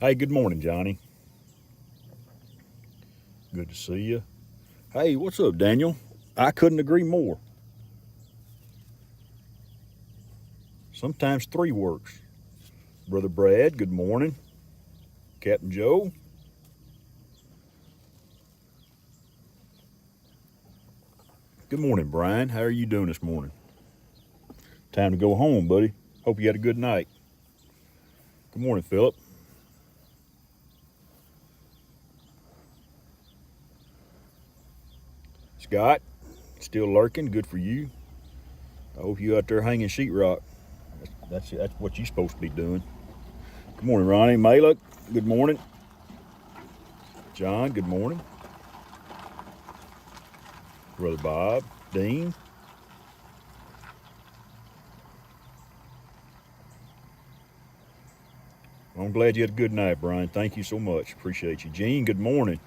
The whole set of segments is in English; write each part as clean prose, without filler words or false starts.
Hey, good morning, Johnny. Good to see you. Hey, what's up, Daniel? I couldn't agree more. Sometimes three works. Brother Brad, good morning. Captain Joe, good morning, Brian. How are you doing this morning? Time to go home, buddy. Hope you had a good night. Good morning, Philip. Scott, still lurking. Good for you. I hope you out there hanging sheetrock. That's what you're supposed to be doing. Good morning, Ronnie. Malek, good morning. John, good morning. Brother Bob, Dean, I'm glad you had a good night, Brian. Thank you so much. Appreciate you. Gene, good morning.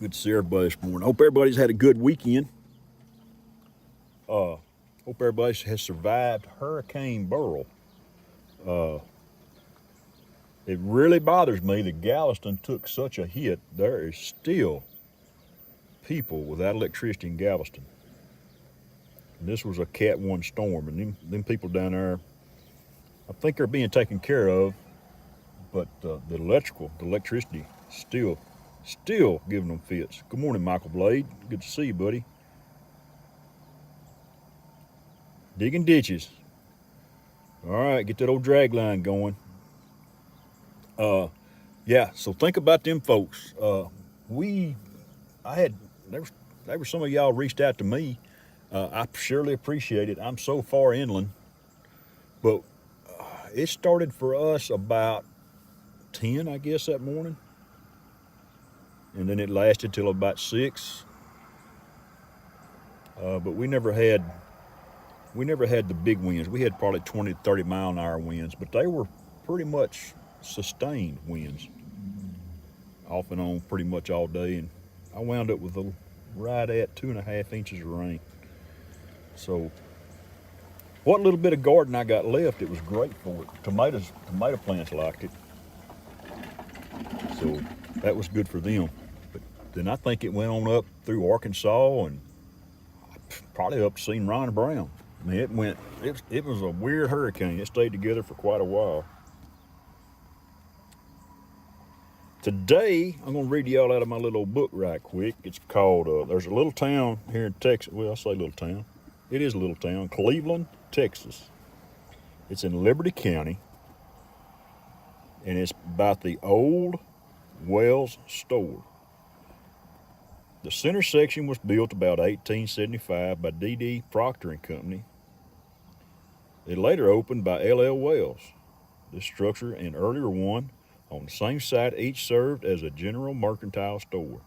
Good to see everybody this morning. Hope everybody's had a good weekend. Hope everybody has survived Hurricane Burl. It really bothers me that Galveston took such a hit. There is still people without electricity in Galveston. And this was a Cat 1 storm, and them people down there, I think they're being taken care of, but the electricity, still giving them fits. Good morning, Michael Blade. Good to see you, buddy. Digging ditches. All right, get that old drag line going. Yeah, so think about them folks. We, I had, there were some of y'all reached out to me. I surely appreciate it. I'm so far inland, but it started for us about 10, I guess, that morning, and then it lasted till about 6. But we never had the big winds. We had probably 20 to 30 mile an hour winds, but they were pretty much sustained winds, off and on pretty much all day. And I wound up with right at 2.5 inches of rain. So what little bit of garden I got left, it was great for it. Tomato plants liked it. So that was good for them. But then I think it went on up through Arkansas and probably up to St. Ron Brown. I mean, it was a weird hurricane. It stayed together for quite a while. Today, I'm going to read y'all out of my little book right quick. It's called, there's a little town here in Texas. Well, I say little town. It is a little town, Cleveland, Texas. It's in Liberty County, and it's about the old Wells store. The center section was built about 1875 by D.D. Proctor and Company. It later opened by L.L. Wells. This structure and earlier one on the same site each served as a general mercantile store.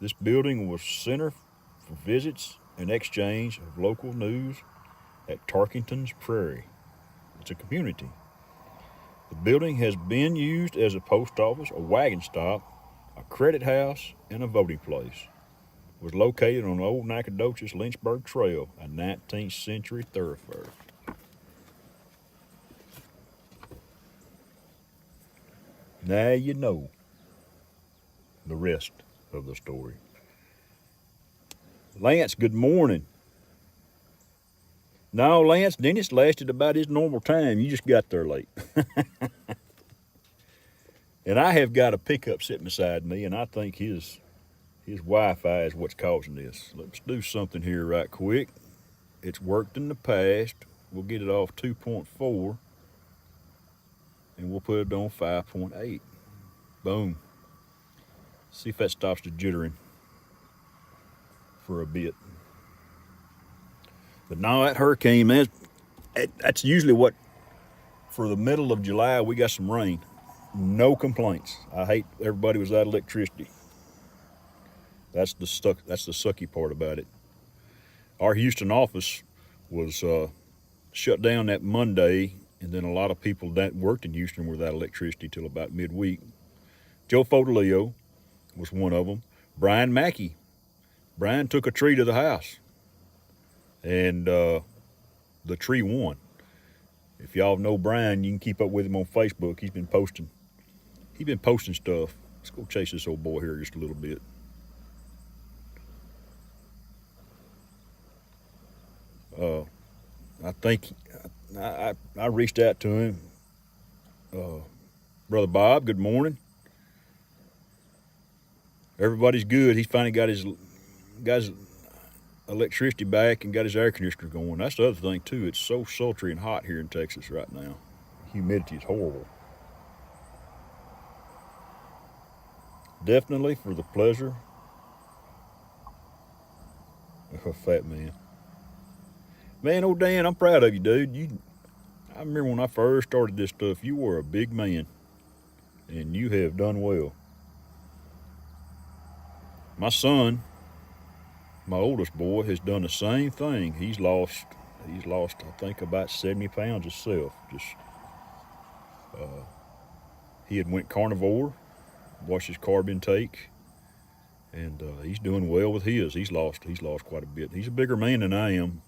This building was center for visits and exchange of local news at Tarkington's Prairie. It's a community. The building has been used as a post office, a wagon stop, a credit house, and a voting place. It was located on the old Nacogdoches Lynchburg Trail, a 19th century thoroughfare. Now you know the rest of the story. Lance, good morning. No, Lance, Dennis lasted about his normal time. You just got there late. And I have got a pickup sitting beside me, and I think his Wi-Fi is what's causing this. Let's do something here right quick. It's worked in the past. We'll get it off 2.4, and we'll put it on 5.8. Boom. See if that stops the jittering for a bit. But no, that hurricane, man, that's usually what, for the middle of July, we got some rain. No complaints. I hate everybody was out of electricity. That's the sucky part about it. Our Houston office was shut down that Monday, and then a lot of people that worked in Houston were without electricity till about midweek. Joe Fodolio was one of them. Brian Mackey. Brian took a tree to the house. and the tree won. If y'all know Brian, you can keep up with him on Facebook. He's been posting. Stuff. Let's go chase this old boy here just a little bit. I think I reached out to him. Brother Bob, good morning. Everybody's good. He's finally got his electricity back and got his air conditioner going. That's the other thing too. It's so sultry and hot here in Texas right now. Humidity is horrible. Definitely for the pleasure of a fat man. Man, old Dan, I'm proud of you, dude. I remember when I first started this stuff, you were a big man, and you have done well. My son, my oldest boy, has done the same thing. He's lost, I think, about 70 pounds himself. He had went carnivore, watched his carb intake, and he's doing well with his. He's lost quite a bit. He's a bigger man than I am.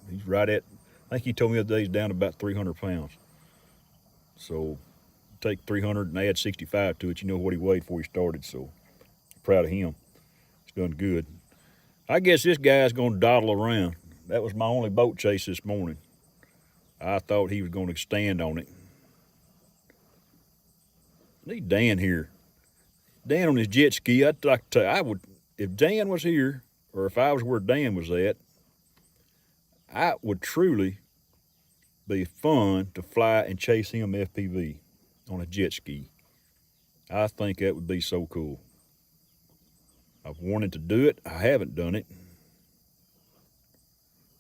He's right at, I think he told me the other day he's down to about 300 pounds. So take 300 and add 65 to it. You know what he weighed before he started. So proud of him. He's done good. I guess this guy's going to dawdle around. That was my only boat chase this morning. I thought he was going to stand on it. I need Dan here. Dan on his jet ski. I'd like to tell you, if Dan was here, or if I was where Dan was at, I would truly be fun to fly and chase him FPV on a jet ski. I think that would be so cool. I've wanted to do it. I haven't done it,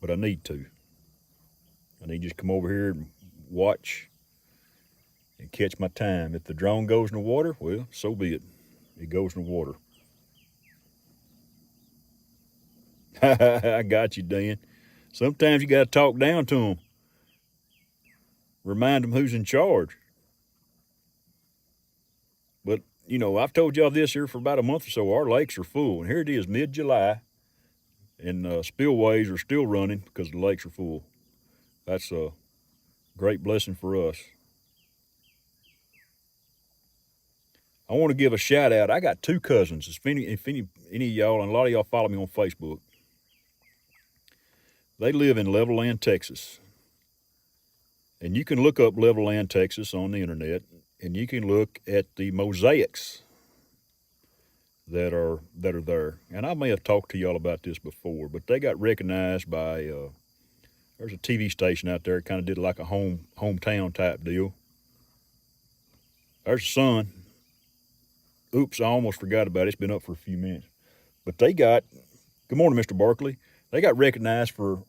but I need to. I need to just come over here and watch and catch my time. If the drone goes in the water, well, so be it. It goes in the water. I got you, Dan. Sometimes you got to talk down to them. Remind them who's in charge. But, you know, I've told y'all this here for about a month or so. Our lakes are full. And here it is, mid-July. And spillways are still running because the lakes are full. That's a great blessing for us. I want to give a shout out. I got two cousins. If any of y'all, and a lot of y'all follow me on Facebook, they live in Levelland, Texas. And you can look up Levelland, Texas on the internet, and you can look at the mosaics that are there. And I may have talked to y'all about this before, but they got recognized by there's a TV station out there, kind of did like a hometown type deal. There's a son. Oops, I almost forgot about it. It's been up for a few minutes. But they got, good morning, Mr. Barkley. They got recognized for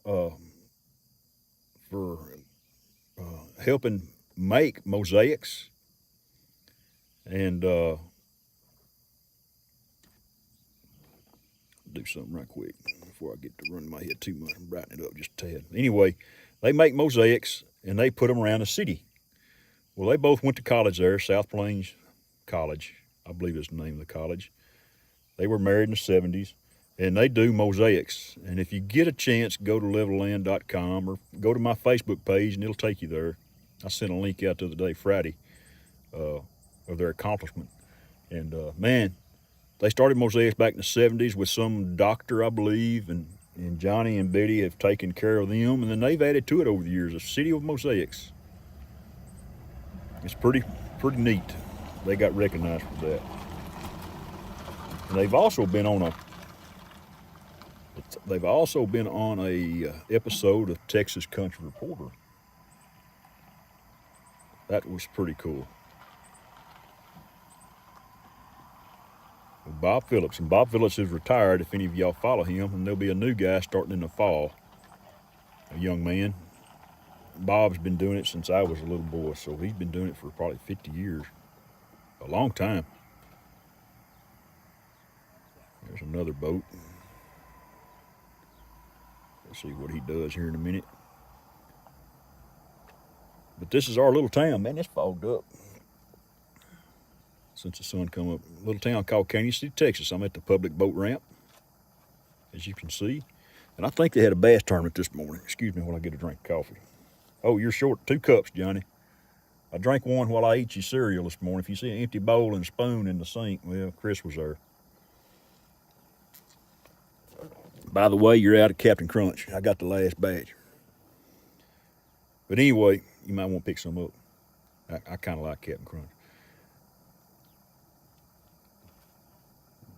helping make mosaics. And do something right quick before I get to running my head too much and brighten it up just a tad. Anyway, they make mosaics and they put them around the city. Well, they both went to college there, South Plains College, I believe is the name of the college. They were married in the 70s, and they do mosaics. And if you get a chance, go to levelland.com or go to my Facebook page, and it'll take you there. I sent a link out the other day, Friday, of their accomplishment. And, man, they started mosaics back in the 70s with some doctor, I believe, and Johnny and Betty have taken care of them, and then they've added to it over the years, a city of mosaics. It's pretty neat. They got recognized for that. And they've also been on a episode of Texas Country Reporter. That was pretty cool. Bob Phillips, and Bob Phillips is retired. If any of y'all follow him, and there'll be a new guy starting in the fall, a young man. Bob's been doing it since I was a little boy, so he's been doing it for probably 50 years, a long time. There's another boat. Let's see what he does here in a minute. But this is our little town, man. It's fogged up since the sun come up. A little town called Canyon City, Texas. I'm at the public boat ramp. as you can see. And I think they had a bass tournament this morning. Excuse me while I get a drink of coffee. Oh, you're short 2 cups, Johnny. I drank one while I ate your cereal this morning. If you see an empty bowl and spoon in the sink, well, Chris was there. By the way, you're out of Captain Crunch. I got the last batch. But anyway, you might want to pick some up. I kind of like Captain Crunch.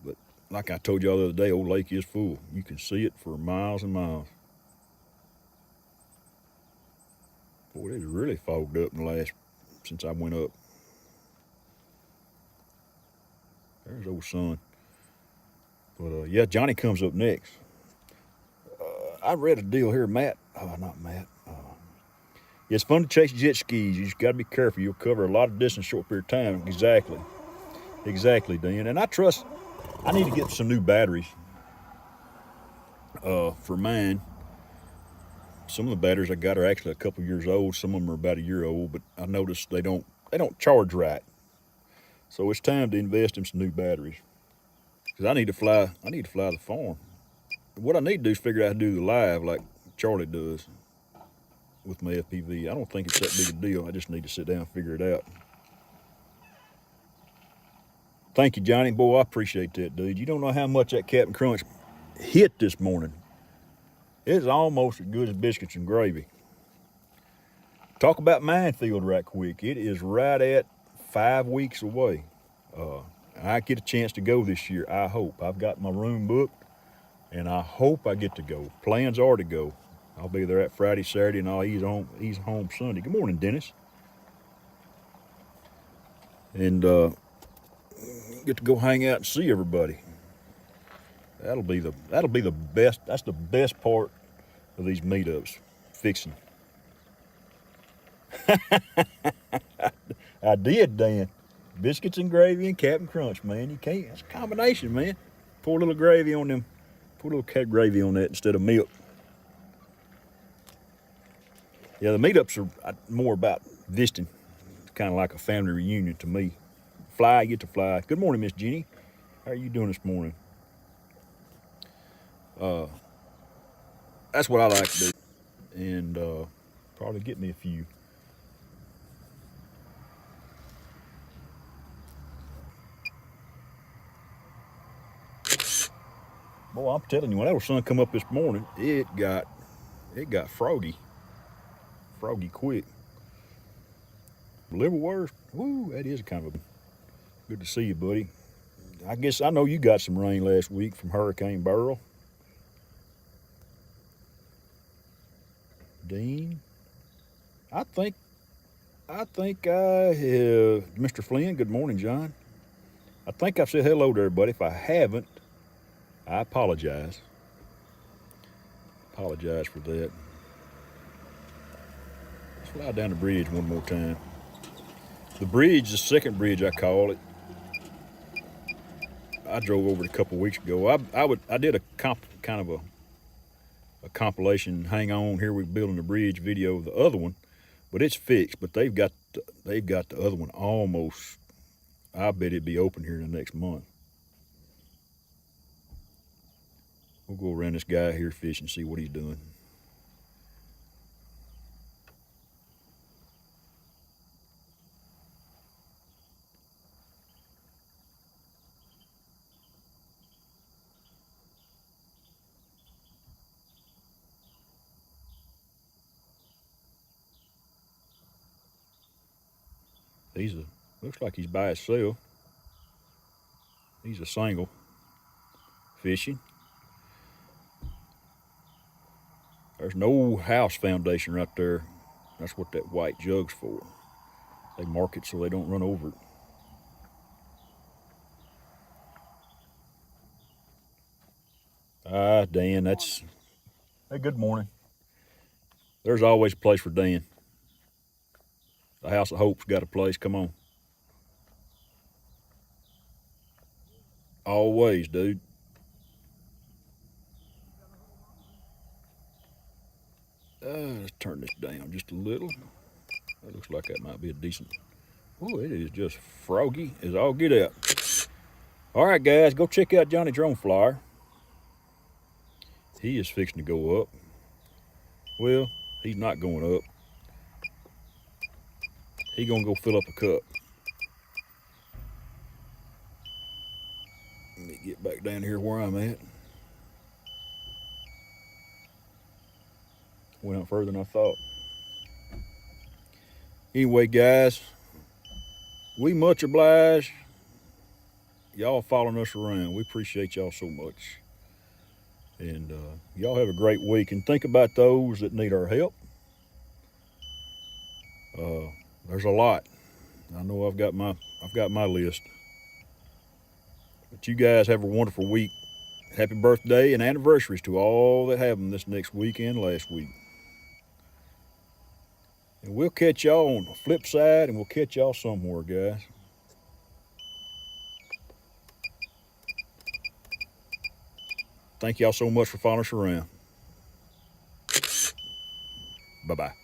But like I told y'all the other day, Old Lake is full. You can see it for miles and miles. Boy, it's really fogged up in the last, since I went up. There's old son. But yeah, Johnny comes up next. I read a deal here, Matt. Not Matt. It's fun to chase jet skis. You just got to be careful. You'll cover a lot of distance in a short period of time. Exactly, Dan. And I need to get some new batteries for mine. Some of the batteries I got are actually a couple years old. Some of them are about a year old, but I noticed they don't charge right. So it's time to invest in some new batteries. Because I need to fly the farm. What I need to do is figure out how to do the live like Charlie does with my FPV. I don't think it's that big a deal. I just need to sit down and figure it out. Thank you, Johnny. Boy, I appreciate that, dude. You don't know how much that Captain Crunch hit this morning. It's almost as good as biscuits and gravy. Talk about Minefield right quick. It is right at 5 weeks away. I get a chance to go this year, I hope. I've got my room booked, and I hope I get to go. Plans are to go. I'll be there at Friday, Saturday, and I'll ease home Sunday. Good morning, Dennis. And get to go hang out and see everybody. That'll be the best. That's the best part of these meetups. Fixing. I did, Dan. Biscuits and gravy and Captain Crunch, man. You can't. That's a combination, man. Pour a little gravy on them. Pour a little cat gravy on that instead of milk. Yeah, the meetups are more about visiting. It's kind of like a family reunion to me. Fly, get to fly. Good morning, Miss Jenny. How are you doing this morning? That's what I like to do. And probably get me a few. Boy, I'm telling you, when that little sun come up this morning, it got froggy quick. Liverwurst, woo, that is kind of good to see you, buddy. I guess I know you got some rain last week from Hurricane Beryl. Dean, I think I have Mr. Flynn. Good morning, John. I think I've said hello to everybody. If I haven't, I apologize. Apologize for that. Let's fly down the bridge one more time. The bridge, the second bridge I call it. I drove over it a couple weeks ago. I did a kind of a compilation. Hang on, here we're building the bridge video of the other one, but it's fixed. But they've got the other one almost. I bet it'd be open here in the next month. We'll go around this guy here fishing, see what he's doing. Looks like he's by himself. He's a single fishing. There's no house foundation right there. That's what that white jug's for. They mark it so they don't run over it. Dan, that's... Hey, good morning. There's always a place for Dan. The House of Hope's got a place, come on. Always, dude. Let's turn this down just a little. That looks like that might be a decent... Oh, it is just froggy as all get out. All right, guys, go check out Johnny Drone Flyer. He is fixing to go up. Well, he's not going up. He gonna go fill up a cup. Let me get back down here where I'm at. Went out further than I thought. Anyway, guys, we much oblige. Y'all following us around. We appreciate y'all so much. And y'all have a great week. And think about those that need our help. There's a lot. I know I've got my list. But you guys have a wonderful week. Happy birthday and anniversaries to all that have them this next weekend, last week. And we'll catch y'all on the flip side, and we'll catch y'all somewhere, guys. Thank y'all so much for following us around. Bye-bye.